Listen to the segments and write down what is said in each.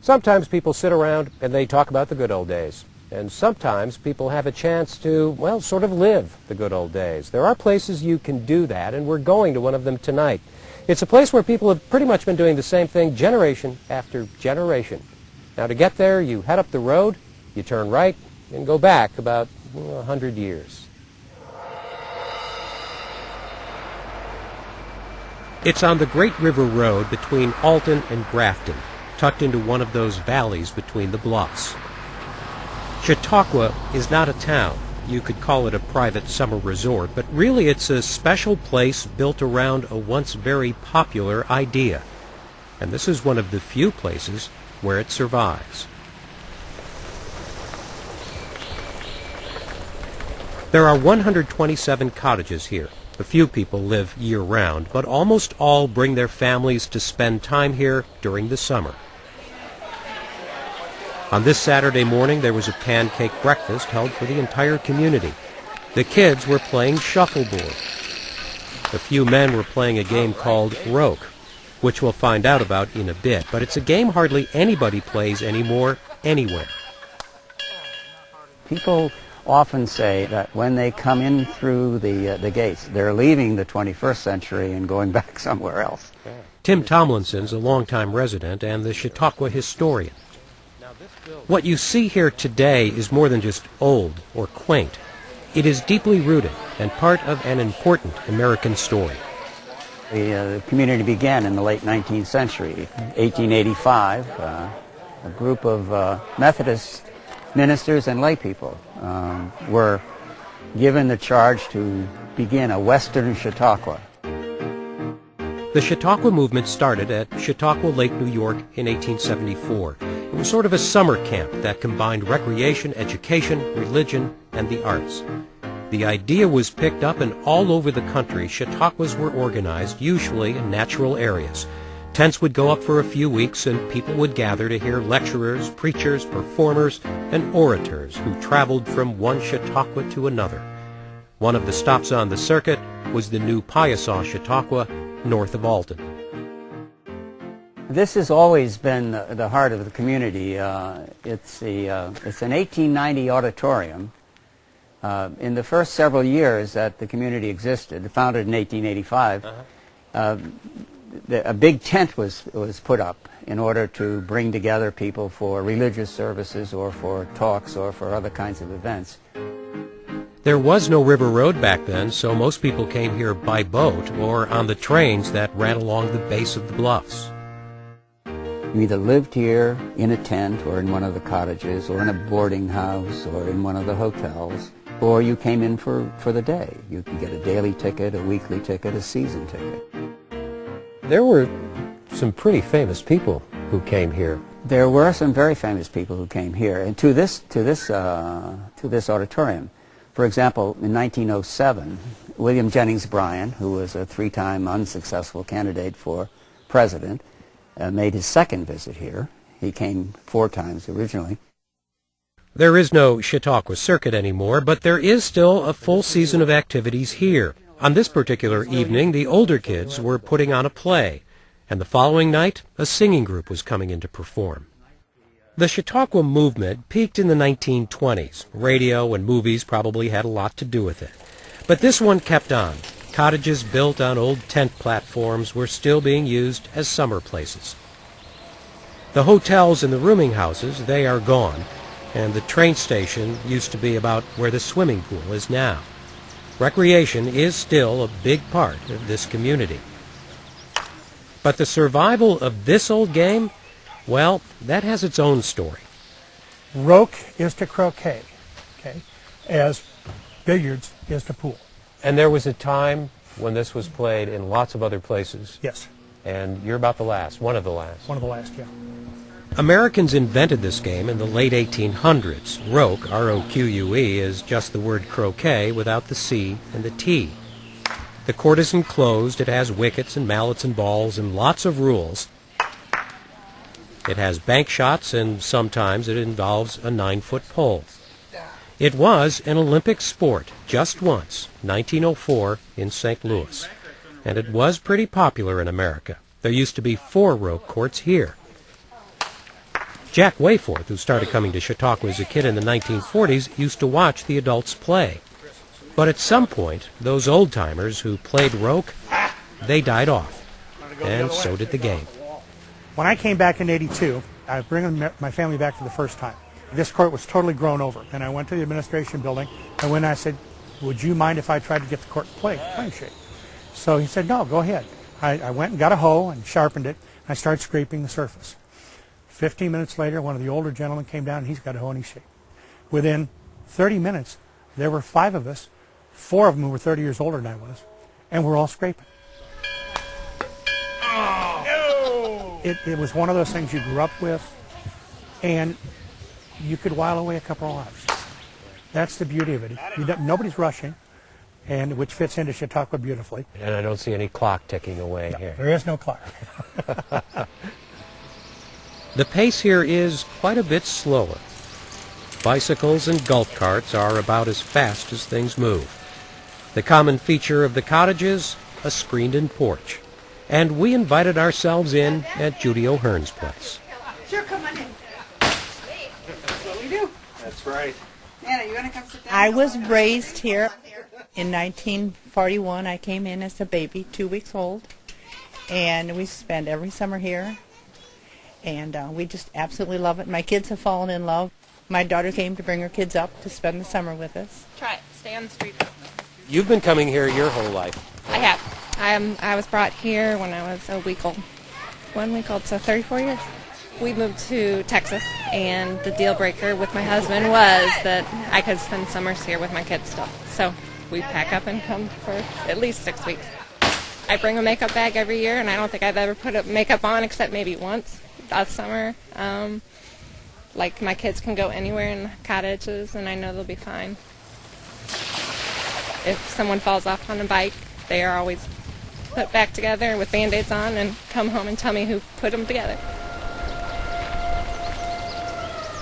Sometimes people sit around and they talk about the good old days. And sometimes people have a chance to, well, sort of live the good old days. There are places you can do that, and we're going to one of them tonight. It's a place where people have pretty much been doing the same thing generation after generation. Now, to get there, you head up the road, you turn right, and go back about 100 years. It's on the Great River Road between Alton and Grafton, tucked into one of those valleys between the bluffs. Chautauqua is not a town. You could call it a private summer resort, but really it's a special place built around a once very popular idea. And this is one of the few places where it survives. There are 127 cottages here. A few people live year-round, but almost all bring their families to spend time here during the summer. On this Saturday morning, there was a pancake breakfast held for the entire community. The kids were playing shuffleboard. A few men were playing a game called Roque, which we'll find out about in a bit, but it's a game hardly anybody plays anymore anywhere. People often say that when they come in through the gates, they're leaving the 21st century and going back somewhere else. Tim Tomlinson's a longtime resident and the Chautauqua historian. What you see here today is more than just old or quaint. It is deeply rooted and part of an important American story. The community began in the late 19th century. 1885, a group of Methodist ministers and lay people were given the charge to begin a Western Chautauqua. The Chautauqua movement started at Chautauqua Lake, New York in 1874. It was sort of a summer camp that combined recreation, education, religion, and the arts. The idea was picked up, and all over the country, Chautauquas were organized, usually in natural areas. Tents would go up for a few weeks, and people would gather to hear lecturers, preachers, performers, and orators who traveled from one Chautauqua to another. One of the stops on the circuit was the new Piasaw Chautauqua, north of Alton. This has always been the heart of the community. It's an 1890 auditorium. In the first several years that the community existed, founded in 1885, a big tent was put up in order to bring together people for religious services or for talks or for other kinds of events. There was no river road back then, so most people came here by boat or on the trains that ran along the base of the bluffs. You either lived here in a tent or in one of the cottages or in a boarding house or in one of the hotels, or you came in for the day. You could get a daily ticket, a weekly ticket, a season ticket. There were some pretty famous people who came here. There were some very famous people who came here, and to this auditorium. For example, in 1907, William Jennings Bryan, who was a three-time unsuccessful candidate for president, made his second visit here. He came 4 times originally. There is no Chautauqua circuit anymore, but there is still a full season of activities here. On this particular evening, the older kids were putting on a play, and the following night, a singing group was coming in to perform. The Chautauqua movement peaked in the 1920s. Radio and movies probably had a lot to do with it. But this one kept on. Cottages built on old tent platforms were still being used as summer places. The hotels and the rooming houses, they are gone, and the train station used to be about where the swimming pool is now. Recreation is still a big part of this community. But the survival of this old game, well, that has its own story. Roque is to croquet, okay, as billiards is to pool. And there was a time when this was played in lots of other places. Yes. And you're about the last, one of the last. One of the last, yeah. Americans invented this game in the late 1800s. Roque, R-O-Q-U-E, is just the word croquet without the C and the T. The court is enclosed. It has wickets and mallets and balls and lots of rules. It has bank shots, and sometimes it involves a 9-foot pole. It was an Olympic sport just once, 1904 in St. Louis, and it was pretty popular in America. There used to be 4 Roque courts here. Jack Wayforth, who started coming to Chautauqua as a kid in the 1940s, used to watch the adults play. But at some point, those old-timers who played Roque, they died off. And so did the game. When I came back in '82, I was bringing my family back for the first time. This court was totally grown over, and I went to the administration building, and when I said, would you mind if I tried to get the court playing shape? So he said, no, go ahead. I went and got a hoe and sharpened it, and I started scraping the surface. 15 minutes later, one of the older gentlemen came down, and he's got a hoe and he's shaped. Within 30 minutes, there were 5 of us, 4 of them were 30 years older than I was, and we're all scraping. It was one of those things you grew up with, and you could while away a couple of hours. That's the beauty of it. Nobody's rushing, and which fits into Chautauqua beautifully. And I don't see any clock ticking away here. There is no clock. The pace here is quite a bit slower. Bicycles and golf carts are about as fast as things move. The common feature of the cottages, a screened-in porch. And we invited ourselves in at Judy O'Hearn's place. Sure, come on in. That's what we do. That's right. Anna, you want to come sit down? I was raised here. In 1941, I came in as a baby, 2 weeks old, and we spend every summer here, and we just absolutely love it. My kids have fallen in love. My daughter came to bring her kids up to spend the summer with us. Try it. Stay on the street. You've been coming here your whole life. I have. I was brought here when I was a week old. 1 week old, so 34 years. We moved to Texas, and the deal breaker with my husband was that I could spend summers here with my kids still. So we pack up and come for at least 6 weeks. I bring a makeup bag every year, and I don't think I've ever put a makeup on except maybe once last summer. Like, my kids can go anywhere in the cottages, and I know they'll be fine. If someone falls off on a bike, they are always put back together with Band-Aids on and come home and tell me who put them together.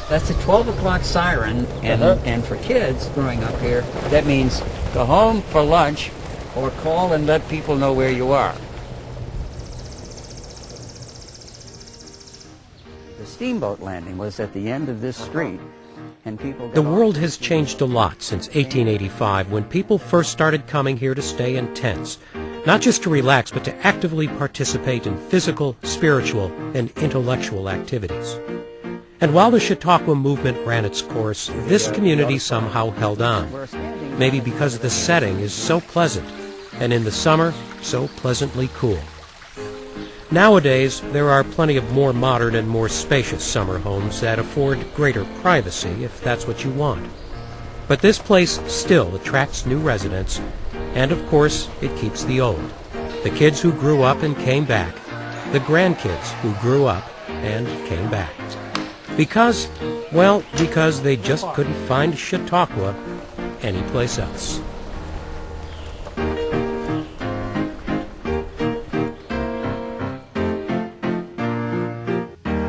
That's a 12 o'clock siren, and for kids growing up here, that means go home for lunch or call and let people know where you are. The steamboat landing was at the end of this street, and people... The world has changed a lot since 1885, when people first started coming here to stay in tents, not just to relax, but to actively participate in physical, spiritual, and intellectual activities. And while the Chautauqua movement ran its course, this community somehow held on. Maybe because the setting is so pleasant, and in the summer, so pleasantly cool. Nowadays, there are plenty of more modern and more spacious summer homes that afford greater privacy, if that's what you want. But this place still attracts new residents, and of course, it keeps the old. The kids who grew up and came back. The grandkids who grew up and came back. Because they just couldn't find Chautauqua anyplace else.